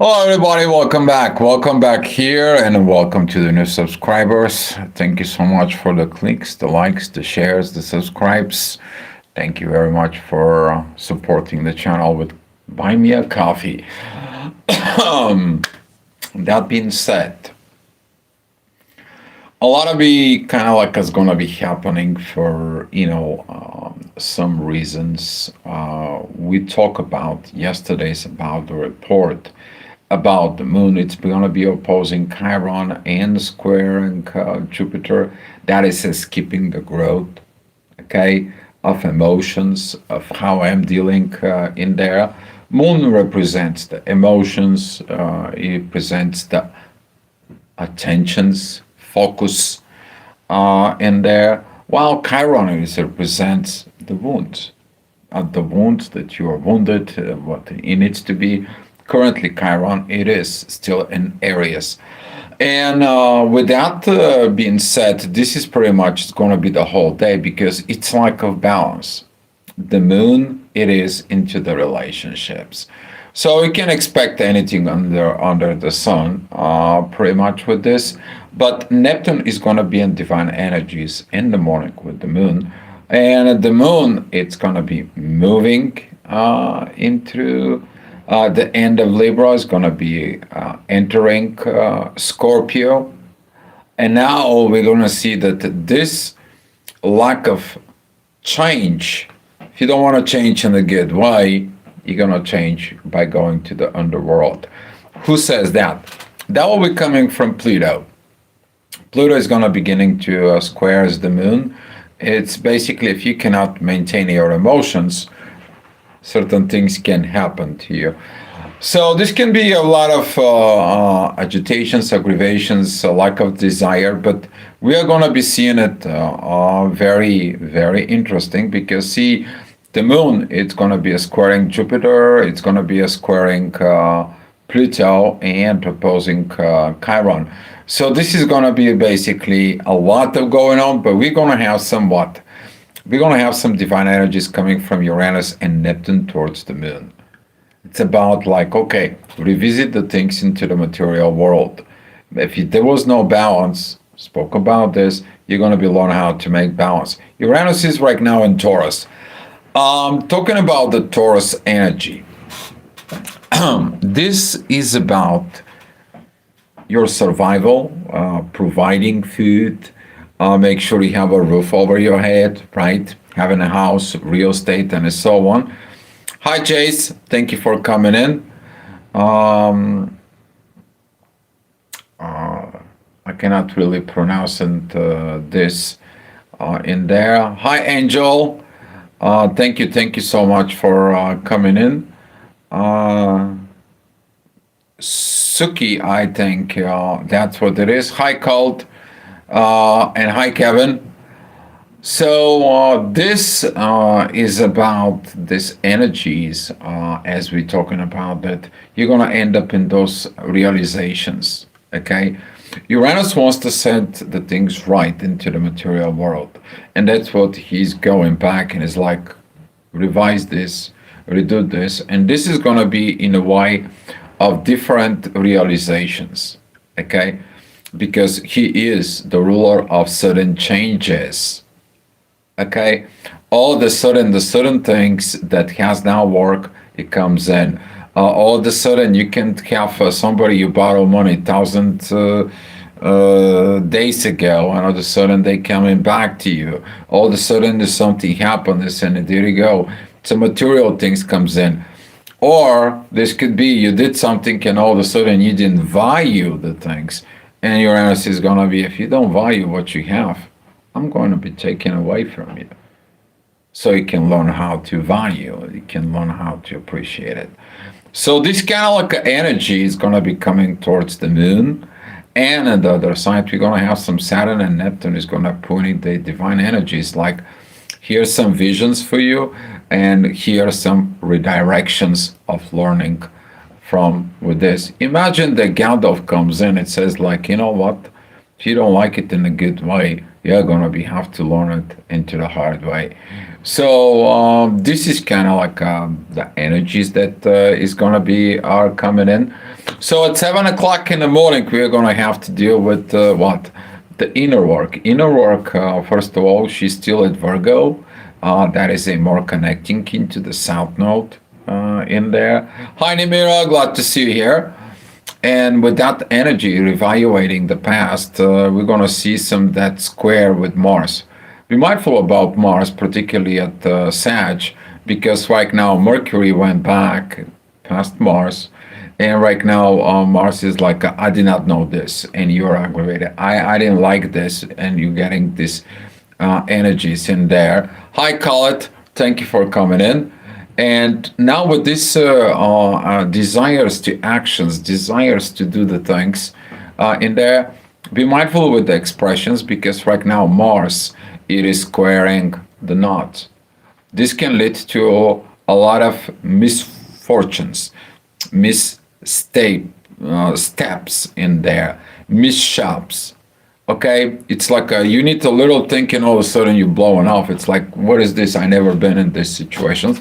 Hello, everybody. Welcome back. Welcome back here, and welcome to the new subscribers. Thank you so much for the clicks, the likes, the shares, the subscribes. Thank you very much for supporting the channel with Buy Me a Coffee. That being said, a lot of be kind of like is going to be happening for some reasons. We talked about yesterday's about the report about the moon. It's going to be opposing Chiron and squaring Jupiter. That is skipping the growth, okay, of emotions, of how I'm dealing in there. Moon represents the emotions. It presents the attentions, focus in there, while Chiron is represents the wounds. The wounds that you are wounded, what it needs to be. Currently, Chiron, it is still in Aries. And with that being said, this is pretty much going to be the whole day because it's like a balance. The moon, it is into the relationships. So you can expect anything under the sun, pretty much with this. But Neptune is going to be in divine energies in the morning with the moon, and the moon it's going to be moving into the end of Libra. Is going to be entering Scorpio, and now we're going to see that this lack of change. If you don't want to change in a good way, you're going to change by going to the underworld. Who says that? That will be coming from Pluto. Pluto is going to beginning to square the moon. It's basically if you cannot maintain your emotions, certain things can happen to you. So this can be a lot of agitations, aggravations, a lack of desire, but we are going to be seeing it very, very interesting because see, the moon, it's going to be a squaring Jupiter, it's going to be a squaring Pluto and opposing Chiron. So this is going to be basically a lot of going on, but we're going to have somewhat. We're going to have some divine energies coming from Uranus and Neptune towards the moon. It's about like, okay, revisit the things into the material world. If there was no balance, spoke about this, you're going to be learning how to make balance. Uranus is right now in Taurus. Talking about the Taurus energy, this is about your survival, providing food, make sure you have a roof over your head, right? Having a house, real estate, and so on. Hi, Jace. Thank you for coming in. I cannot really pronounce this in there. Hi, Angel. Thank you so much for coming in. Suki, I think that's what it is. Hi, Colt, and hi, Kevin. So this is about this energies, as we're talking about that you're gonna end up in those realizations. Okay, Uranus wants to set the things right into the material world, and that's what he's going back and is like, revise this, redo this, and this is gonna be in a way of different realizations. Okay, because he is the ruler of sudden changes. Okay, all the certain things that has now work, it comes in. All of a sudden you can have somebody you borrow money 1,000 days ago, and all of a sudden they coming back to you. All of a sudden there's something happens, and there you go. Some material things comes in. Or this could be you did something and all of a sudden you didn't value the things, and your answer is gonna be, if you don't value what you have, I'm going to be taken away from you. So you can learn how to value, you can learn how to appreciate it. So this kind of like energy is going to be coming towards the moon. And on the other side, we're going to have some Saturn and Neptune is going to point the divine energies. Like, here's some visions for you, and here are some redirections of learning from with this. Imagine the Gandalf comes in, it says like, you know what? If you don't like it in a good way, you're gonna have to learn it into the hard way. So this is kind of like the energies that is gonna be are coming in. So at 7 o'clock in the morning, we're gonna have to deal with what the inner work. Inner work. First of all, she's still at Virgo. That is a more connecting into the South Node in there. Hi, Nimira. Glad to see you here. And with that energy, reevaluating the past, we're going to see some that square with Mars. Be mindful about Mars, particularly at Sag, because right now Mercury went back past Mars, and right now Mars is like, I did not know this, and you're aggravated. I didn't like this, and you're getting this energies in there. Hi, Colette. Thank you for coming in. And now with this desires to actions, desires to do the things in there, be mindful with the expressions because right now Mars, it is squaring the knot. This can lead to a lot of misfortunes, misstep steps in there, misshaps. Okay, it's like you need a little thinking, all of a sudden you're blowing off. It's like, what is this? I never been in this situation.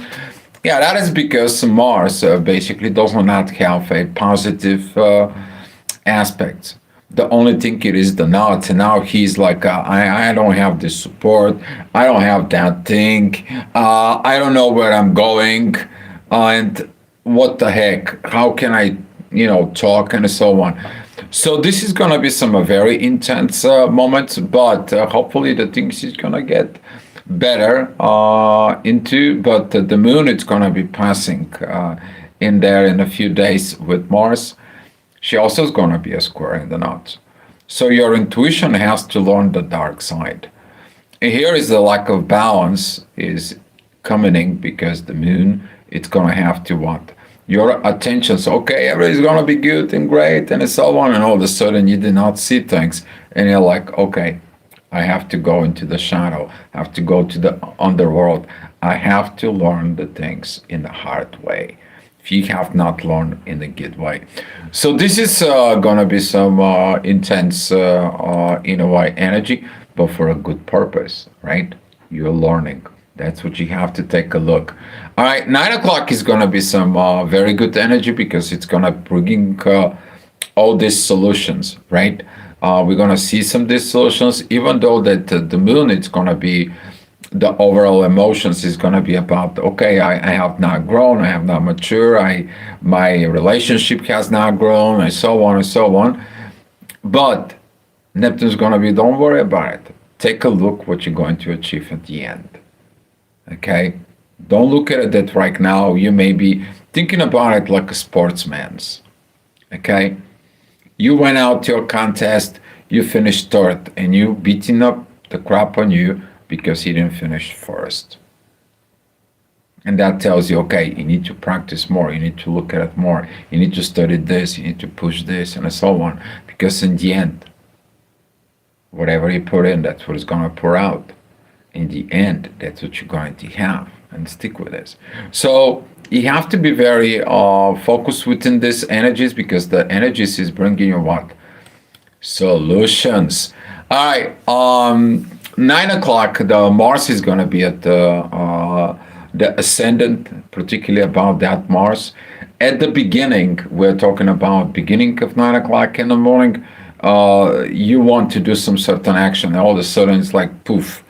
Yeah, that is because Mars basically does not have a positive aspect. The only thing it is the knot. And now he's like, I don't have this support. I don't have that thing. I don't know where I'm going. And what the heck? How can I, talk and so on? So this is gonna be some very intense moments, but hopefully the things is gonna get better into. But the moon it's gonna be passing in there in a few days with Mars. She also is gonna be a square in the knot. So your intuition has to learn the dark side. And here is the lack of balance is coming in because the moon it's gonna have to what your attention. So okay, everything's gonna be good and great and so on, and all of a sudden you did not see things, and you're like, okay, I have to go into the shadow. I have to go to the underworld. I have to learn the things in the hard way. If you have not learned in the good way, so this is gonna be some intense, in a way, energy, but for a good purpose, right? You're learning. That's what you have to take a look. All right, 9 o'clock is gonna be some very good energy because it's gonna bring all these solutions, right? We're gonna see some of these solutions, even though that the moon it's gonna be the overall emotions is gonna be about okay, I have not grown, I have not matured, my relationship has not grown, and so on and so on. But Neptune's gonna be don't worry about it. Take a look what you're going to achieve at the end. Okay? Don't look at it that right now you may be thinking about it like a sportsman's. Okay? You went out to a contest, you finished third, and you beating up the crap on you because you didn't finish first. And that tells you, okay, you need to practice more, you need to look at it more, you need to study this, you need to push this, and so on. Because in the end, whatever you put in, that's what is going to pour out. In the end, that's what you're going to have, and stick with this. So you have to be very focused within these energies because the energies is bringing you what? Solutions. All right. 9 o'clock, the Mars is going to be at the ascendant, particularly about that Mars. At the beginning, we're talking about beginning of 9 o'clock in the morning. You want to do some certain action, and all of a sudden it's like poof,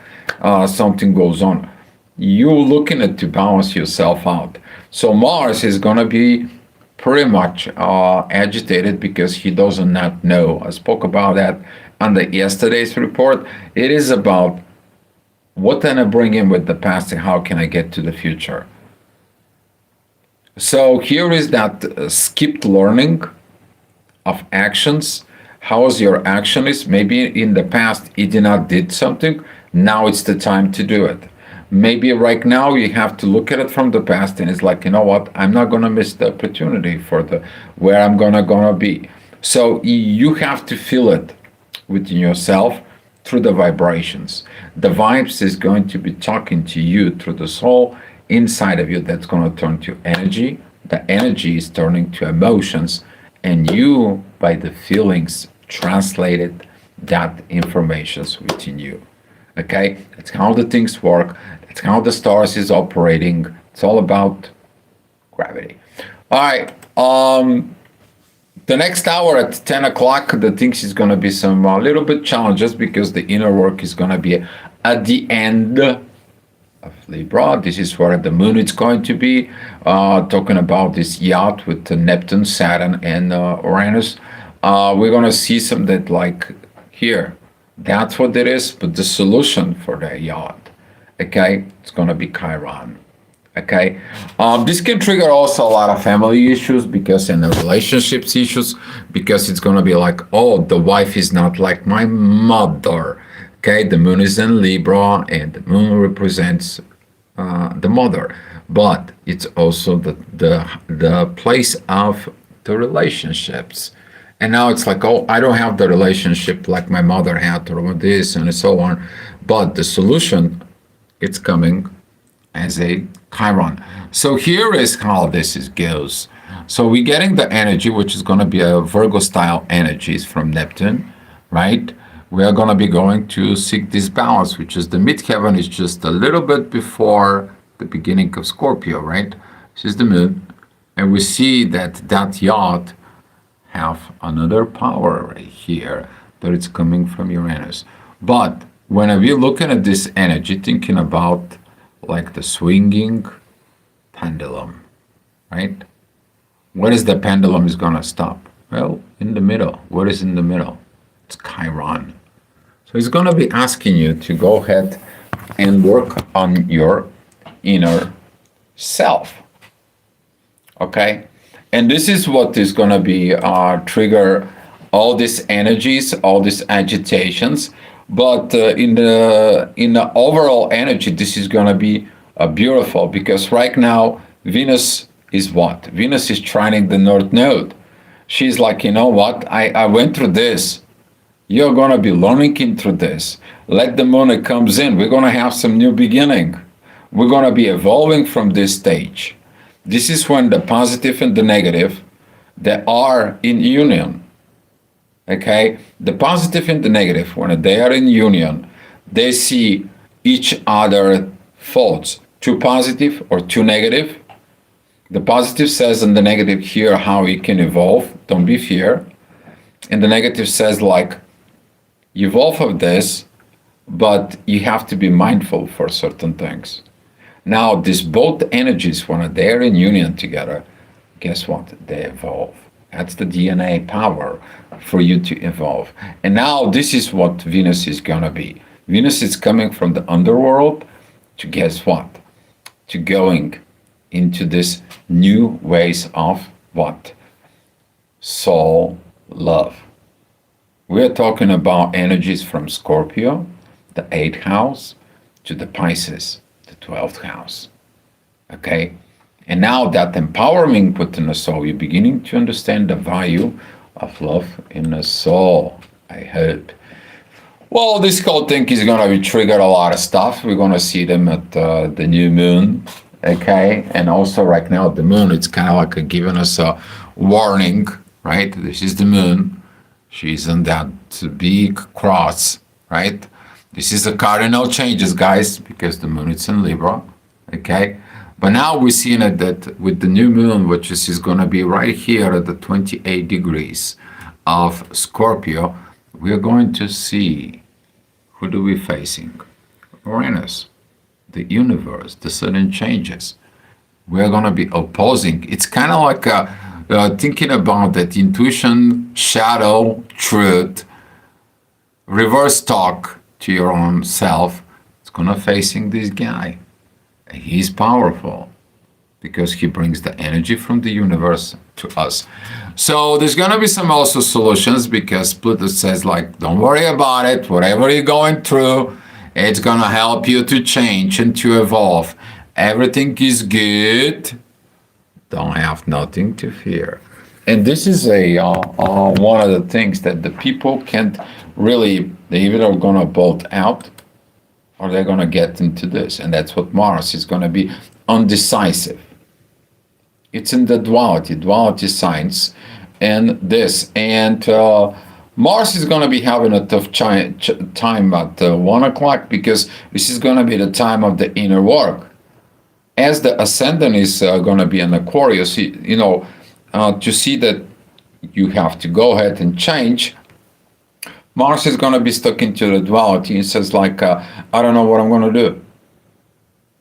something goes on. You're looking at to balance yourself out. So Mars is going to be pretty much agitated because he does not know. I spoke about that on the yesterday's report. It is about what can I bring in with the past and how can I get to the future. So here is that skipped learning of actions. How's your action is maybe in the past you did not did something. Now it's the time to do it. Maybe right now you have to look at it from the past and it's like, you know what, I'm not gonna miss the opportunity for the where I'm gonna be. So you have to feel it within yourself through the vibrations. The vibes is going to be talking to you through the soul inside of you that's going to turn to energy. The energy is turning to emotions, and you, by the feelings, translated that information within you. Okay, that's how the things work. That's how the stars is operating. It's all about gravity. All right. The next hour at 10 o'clock, the things is going to be some a little bit challenges because the inner work is going to be at the end of Libra. This is where the moon is going to be talking about this yacht with the Neptune, Saturn, and Uranus. We're going to see some that like here. That's what it is, but the solution for the yacht, okay, it's going to be Chiron. Okay, this can trigger also a lot of family issues because in the relationships issues because it's gonna be like, oh, the wife is not like my mother. Okay, the moon is in Libra and the moon represents the mother, but it's also the place of the relationships. And now it's like, oh, I don't have the relationship like my mother had, or this and so on. But the solution, it's coming as a Chiron. So here is how this goes. So we're getting the energy, which is going to be a Virgo style energies from Neptune, right? We are going to be going to seek this balance, which is the midheaven is just a little bit before the beginning of Scorpio, right? This is the moon. And we see that that yacht have another power right here, that it's coming from Uranus. But when we're looking at this energy, thinking about like the swinging pendulum, right? What is the pendulum is going to stop? Well, in the middle. What is in the middle? It's Chiron. So he's going to be asking you to go ahead and work on your inner self. Okay? And this is what is going to be trigger all these energies, all these agitations. But in the overall energy, this is going to be beautiful because right now Venus is what? Venus is trining the North Node. She's like, you know what? I went through this. You're going to be learning into this. Let the moon it comes in. We're going to have some new beginning. We're going to be evolving from this stage. This is when the positive and the negative, they are in union. Okay? The positive and the negative, when they are in union, they see each other faults. Too positive or too negative. The positive says in the negative here how you can evolve. Don't be fear. And the negative says like, evolve of this, but you have to be mindful for certain things. Now, these both energies, when they're in union together, guess what? They evolve. That's the DNA power for you to evolve. And now this is what Venus is going to be. Venus is coming from the underworld to guess what? To going into this new ways of what? Soul love. We're talking about energies from Scorpio, the 8th house, to the Pisces, the 12th house. Okay? And now that empowerment put in the soul, you're beginning to understand the value of love in the soul, I hope. Well, this whole thing is going to be trigger a lot of stuff. We're going to see them at the new moon, okay? And also right now, the moon, it's kind of like giving us a warning, right? This is the moon. She's on that big cross, right? This is the cardinal changes, guys, because the moon is in Libra, okay? But now we're seeing it that with the new moon, which is going to be right here at the 28 degrees of Scorpio, we are going to see who do we facing? Uranus, the universe, the sudden changes. We're going to be opposing. It's kind of like thinking about that intuition, shadow, truth, reverse talk to your own self. It's going to facing this guy. He's powerful because he brings the energy from the universe to us. So there's going to be some also solutions because Pluto says like, don't worry about it. Whatever you're going through, it's going to help you to change and to evolve. Everything is good. Don't have nothing to fear. And this is one of the things that the people can't really, they either are going to bolt out or they're going to get into this. And that's what Mars is going to be, undecisive. It's in the duality signs and this. And Mars is going to be having a tough time at 1 o'clock because this is going to be the time of the inner work. As the ascendant is going to be an Aquarius, to see that you have to go ahead and change. Mars is going to be stuck into the duality and says like, I don't know what I'm going to do.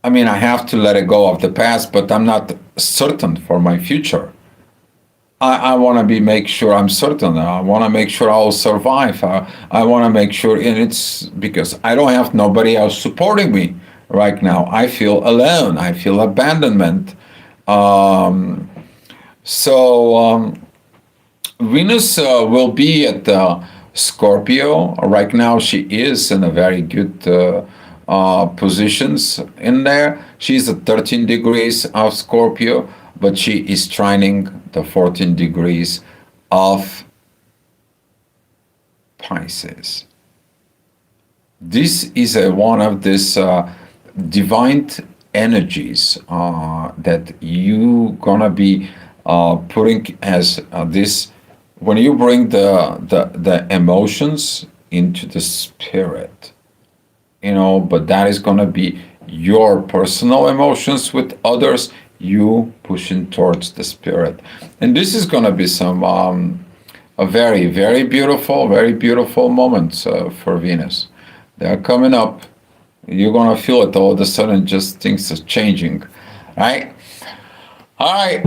I mean, I have to let it go of the past, but I'm not certain for my future. I want to be make sure I'm certain. I want to make sure I'll survive. I want to make sure, and it's because I don't have nobody else supporting me right now. I feel alone. I feel abandonment. Um, so Venus will be at Scorpio. Right now, she is in a very good positions in there. She's at 13 degrees of Scorpio, but she is trining the 14 degrees of Pisces. This is one of these divine energies that you gonna be putting as this when you bring the emotions into the spirit, but that is gonna be your personal emotions with others, you pushing towards the spirit, and this is gonna be some a very very beautiful moments for Venus. They're coming up. You're gonna feel it all of a sudden. Just things are changing, right? All right.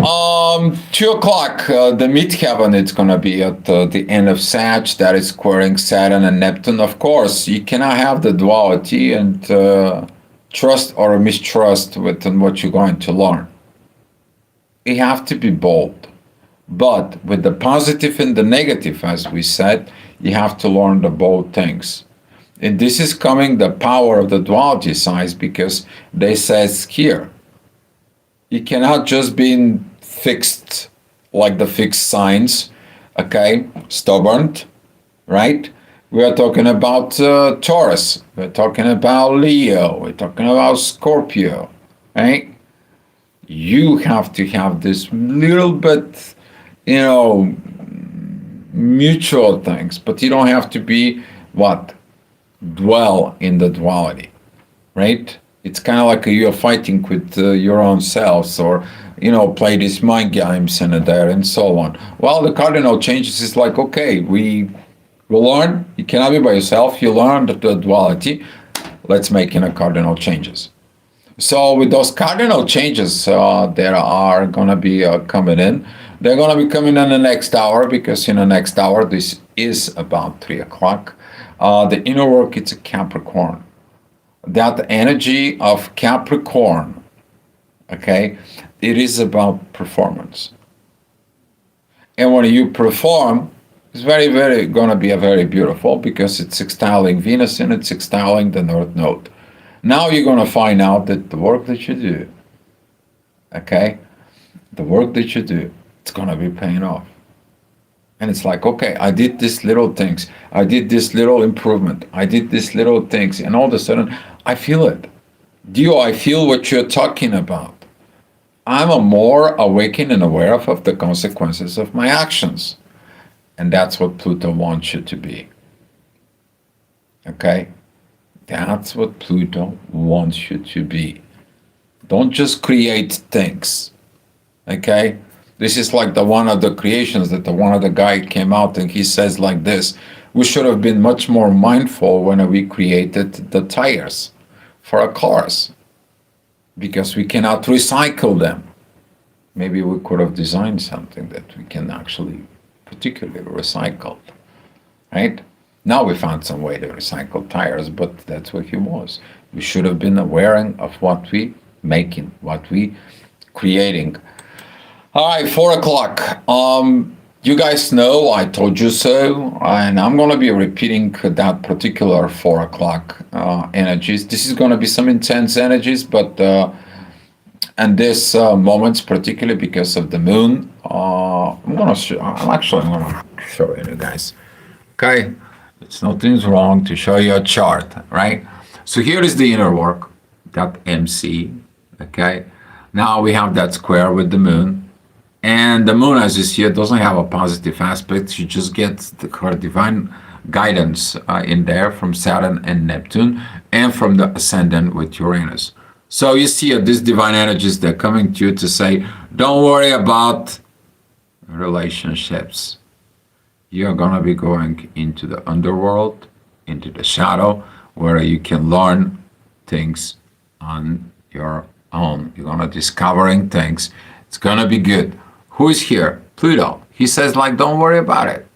2 o'clock. The midheaven. It's gonna be at the end of Sag. That is squaring Saturn and Neptune. Of course, you cannot have the duality and trust or mistrust within what you're going to learn. You have to be bold, but with the positive and the negative, as we said, you have to learn the bold things. And this is coming the power of the duality signs because they says here, you cannot just be fixed like the fixed signs, okay, stubborn, right? We are talking about Taurus, we're talking about Leo, we're talking about Scorpio, right? You have to have this little bit, mutual things, but you don't have to be what? Dwell in the duality, right? It's kind of like you're fighting with your own selves, or play these mind games and there and so on. Well, the cardinal changes is like, okay, we will learn. You cannot be by yourself. You learn the duality. Let's make cardinal changes. So with those cardinal changes, there are gonna be coming in. They're gonna be coming in the next hour because in the next hour, this is about 3 o'clock. The inner work, it's a Capricorn. That energy of Capricorn, okay, it is about performance. And when you perform, it's very going to be a very beautiful because it's sextiling Venus and it's sextiling the North Node. Now you're going to find out that the work that you do, okay, the work that you do, it's going to be paying off. And it's like, okay, I did these little things. I did this little improvement. I did these little things. And all of a sudden, I feel it. I feel what you're talking about. I'm a more awakened and aware of the consequences of my actions. And that's what Pluto wants you to be. Okay? That's what Pluto wants you to be. Don't just create things. Okay? This is like the one of the creations that one of the guy came out and he says like this: we should have been much more mindful when we created the tires for our cars because we cannot recycle them. Maybe we could have designed something that we can actually particularly recycle, right? Now we found some way to recycle tires, but that's what he was. We should have been aware of what we making, what we creating. All right, 4 o'clock. You guys know I told you so, and I'm going to be repeating that particular 4 o'clock energies. This is going to be some intense energies, but and this moments particularly because of the moon. I'm going to show you guys. Okay, it's nothing's wrong to show you a chart, right? So here is the inner work, that MC. Okay, now we have that square with the moon. And the moon, as you see, it doesn't have a positive aspect. She just gets her divine guidance in there from Saturn and Neptune, and from the ascendant with Uranus. So you see, these divine energies, they're coming to you to say, don't worry about relationships. You're going to be going into the underworld, into the shadow, where you can learn things on your own. You're going to discovering things. It's going to be good. Who is here? Pluto. He says, like, don't worry about it.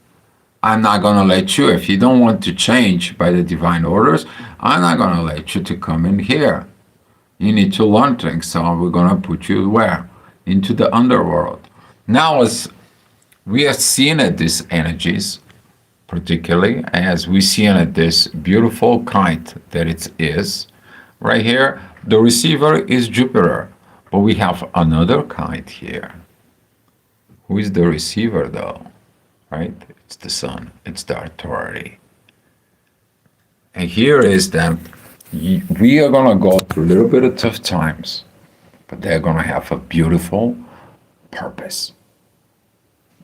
I'm not going to let you. If you don't want to change by the divine orders, I'm not going to let you to come in here. You need to learn things. So we're going to put you where? Into the underworld. Now, as we are seeing at these energies, particularly as we see at this beautiful kite that it is, right here, the receiver is Jupiter, but we have another kite here. Who is the receiver though? Right? It's the sun. It's the authority. And here is that we are going to go through a little bit of tough times, but they're going to have a beautiful purpose.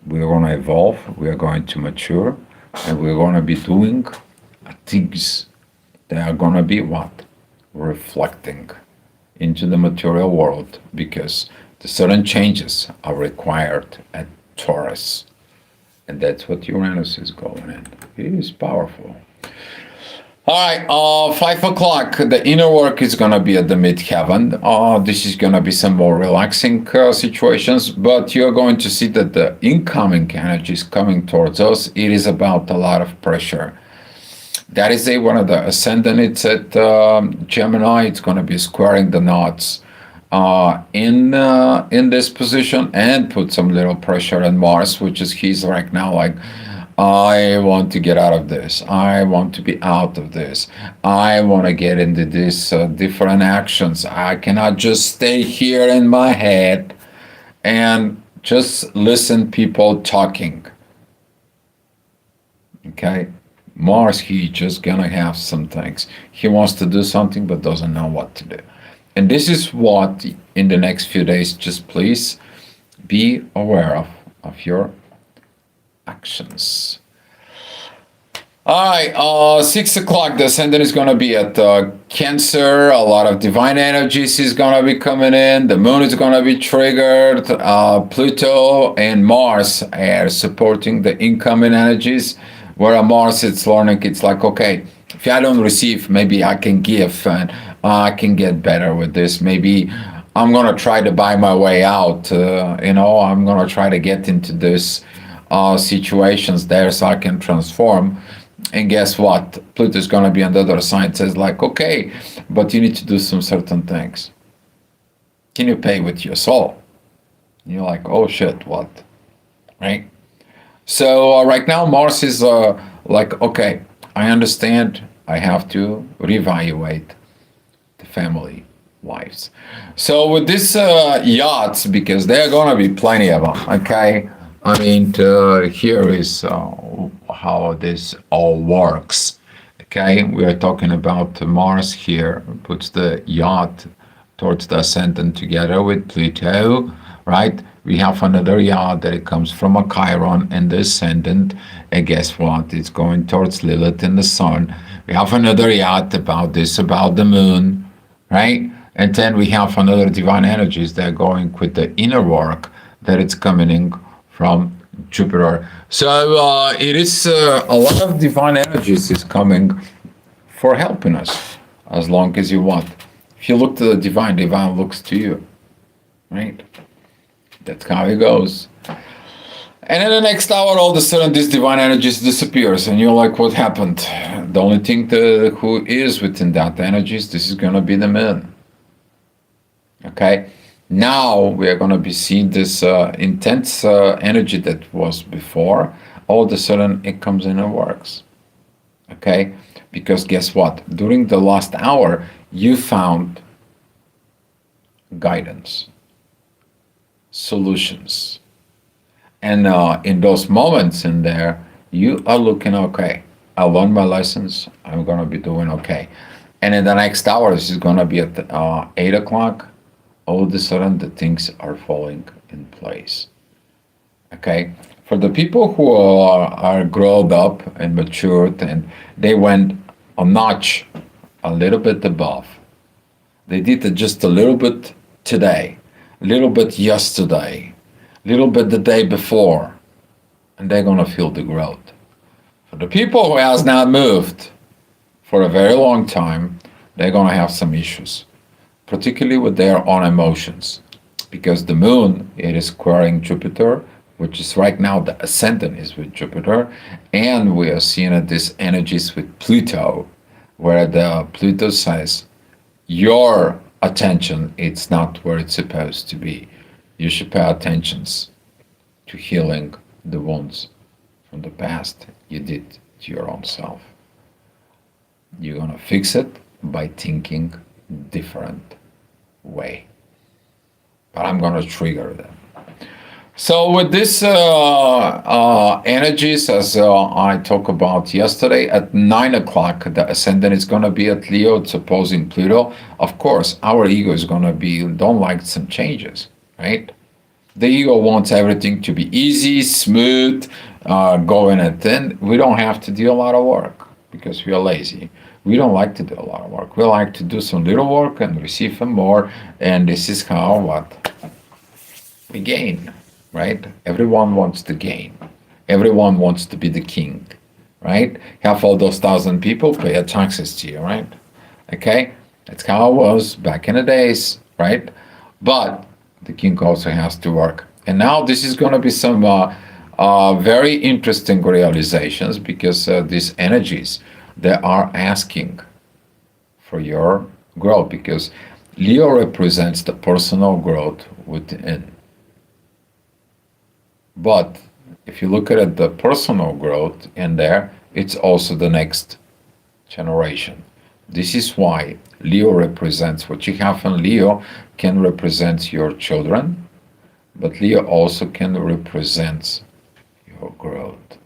We are going to evolve, we are going to mature, and we're going to be doing things that are going to be what? Reflecting into the material world, because the certain changes are required at Taurus. And that's what Uranus is going in. It is powerful. All right, 5 o'clock, the inner work is going to be at the midheaven. This is going to be some more relaxing situations, but you're going to see that the incoming energy is coming towards us. It is about a lot of pressure. That is one of the ascendant. It's at Gemini. It's going to be squaring the knots in this position, and put some little pressure on Mars, which is he's right now like, I want to get out of this. I want to be out of this. I want to get into these different actions. I cannot just stay here in my head and just listen people talking. Okay? Mars, he just gonna have some things. He wants to do something but doesn't know what to do. And this is what in the next few days, just please be aware of your actions. All right, 6 o'clock, the ascendant is going to be at Cancer. A lot of divine energies is going to be coming in. The moon is going to be triggered. Pluto and Mars are supporting the incoming energies. Where Mars, it's learning, it's like, okay, if I don't receive, maybe I can give, and I can get better with this. Maybe I'm going to try to buy my way out. I'm going to try to get into this situations there so I can transform. And guess what? Pluto's going to be on the other side, says like, okay, but you need to do some certain things. Can you pay with your soul? And you're like, oh shit, what? Right? So right now Mars is like, okay, I understand I have to reevaluate the family lives. So with these yachts, because there are going to be plenty of them, okay? I mean, here is how this all works. Okay, we are talking about Mars here, puts the yacht towards the ascendant together with Pluto, right? We have another yacht that it comes from a Chiron and the ascendant, and guess what? It's going towards Lilith and the sun. We have another yacht about this, about the moon, right? And then we have another divine energies that are going with the inner work that it's coming in from Jupiter. So it is a lot of divine energies is coming for helping us as long as you want. If you look to the divine, divine looks to you, right? That's how it goes. And in the next hour, all of a sudden, this divine energies disappears, and you're like, what happened? The only thing who is within that energies, this is going to be the moon. Okay? Now we are going to be seeing this intense energy that was before. All of a sudden, it comes in and works. Okay? Because guess what? During the last hour, you found guidance, solutions. And in those moments in there, you are looking okay. I learned my lessons. I'm going to be doing okay. And in the next hour, this is going to be at 8 o'clock. All of a sudden, the things are falling in place. Okay, for the people who are grown up and matured and they went a notch a little bit above, they did it just a little bit today, a little bit yesterday, a little bit the day before, and they're gonna feel the growth. For the people who has not moved for a very long time, they're gonna have some issues, particularly with their own emotions, because the moon, it is squaring Jupiter, which is right now the ascendant is with Jupiter, and we are seeing these energies with Pluto, where the Pluto says your attention it's not where it's supposed to be. You should pay attention to healing the wounds from the past you did to your own self. You're gonna fix it by thinking different way. But I'm gonna trigger them. So with this energies, as I talked about yesterday, at 9 o'clock, the ascendant is going to be at Leo. It's opposing Pluto. Of course, our ego is going to be don't like some changes, right? The ego wants everything to be easy, smooth, going at then. We don't have to do a lot of work because we are lazy. We don't like to do a lot of work. We like to do some little work and receive some more. And this is how what we gain, right? Everyone wants to gain. Everyone wants to be the king, right? Have all those 1,000 people pay taxes to you, right? Okay, that's how it was back in the days, right? But the king also has to work. And now this is going to be some very interesting realizations because these energies, they are asking for your growth because Leo represents the personal growth within. But if you look at it, the personal growth in there, it's also the next generation. This is why Leo represents what you have in Leo can represent your children, but Leo also can represent your growth,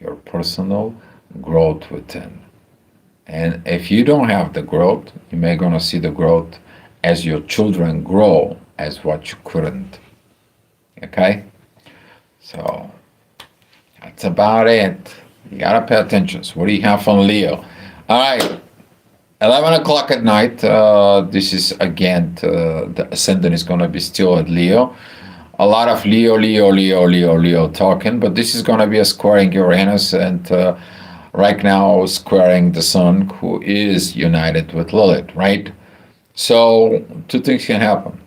your personal growth within. And if you don't have the growth, you may gonna see the growth as your children grow as what you couldn't. Okay? So that's about it. You gotta pay attention. So what do you have on Leo? All right, 11 o'clock at night. This is again the ascendant is gonna be still at Leo. A lot of Leo talking, but this is gonna be a squaring Uranus and right now squaring the Sun, who is united with Lilith, right? So two things can happen.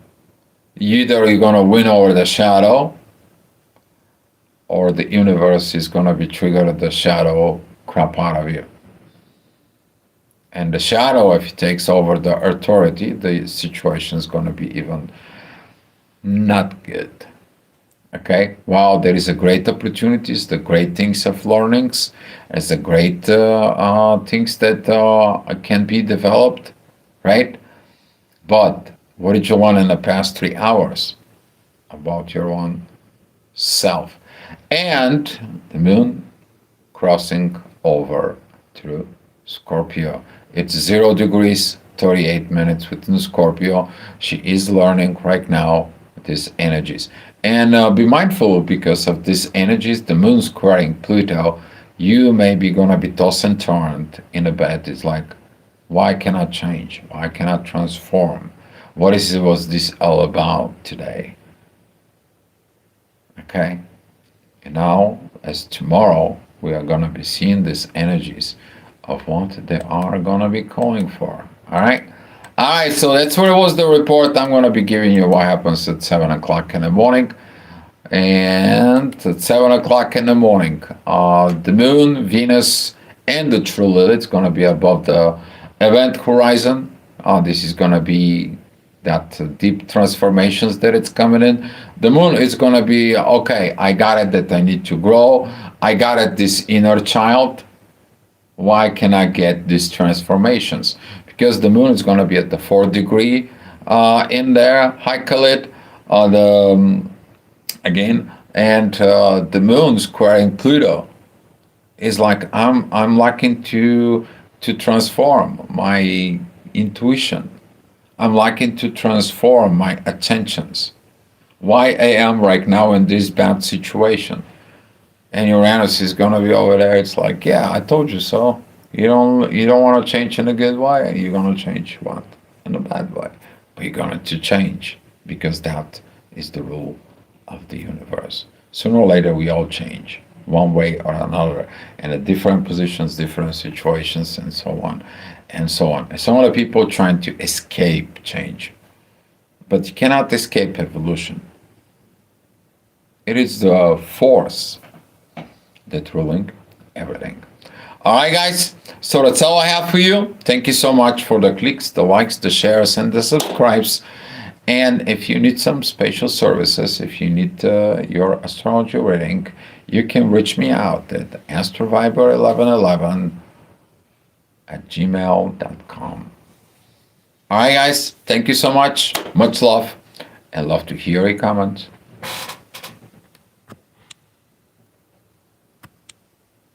Either you're gonna win over the shadow, or the universe is going to be triggered the shadow crap out of you. And the shadow, if it takes over the authority, the situation is going to be even not good. Okay, while there is a great opportunities, the great things of learnings, as the great things that can be developed, right? But what did you learn in the past 3 hours about your own self? And the moon crossing over through Scorpio. It's 0 degrees, 38 minutes within Scorpio. She is learning right now these energies. And be mindful because of these energies, the moon squaring Pluto, you may be going to be tossed and turned in a bed. It's like, why cannot change? Why cannot transform? Was this all about today? Okay? And now, as tomorrow, we are going to be seeing these energies of what they are going to be calling for. All right? All right, so that's what it was the report. I'm going to be giving you what happens at 7 o'clock in the morning. And at 7 o'clock in the morning, the moon, Venus, and the true Lilith is going to be above the event horizon. This is going to be that deep transformations that it's coming in. The moon is going to be, okay, I got it that I need to grow. I got it, this inner child. Why can I get these transformations? Because the moon is going to be at the 4th degree in there, Hikalit, again, and the moon squaring Pluto is like I'm liking to transform my intuition. I'm liking to transform my attentions. why I am right now in this bad situation. And Uranus is gonna be over there. It's like, yeah, I told you so. You don't want to change in a good way. You're gonna change what? In a bad way. But you're going to change because that is the rule of the universe. Sooner or later, we all change one way or another, and at different positions, different situations, and so on, and so on. And some of the people trying to escape change, but you cannot escape evolution. It is the force that ruling everything. All right, guys. So that's all I have for you. Thank you so much for the clicks, the likes, the shares, and the subscribes. And if you need some special services, if you need your astrology reading, you can reach me out at astroviber1111 at gmail.com. All right, guys. Thank you so much. Much love. And love to hear your comments.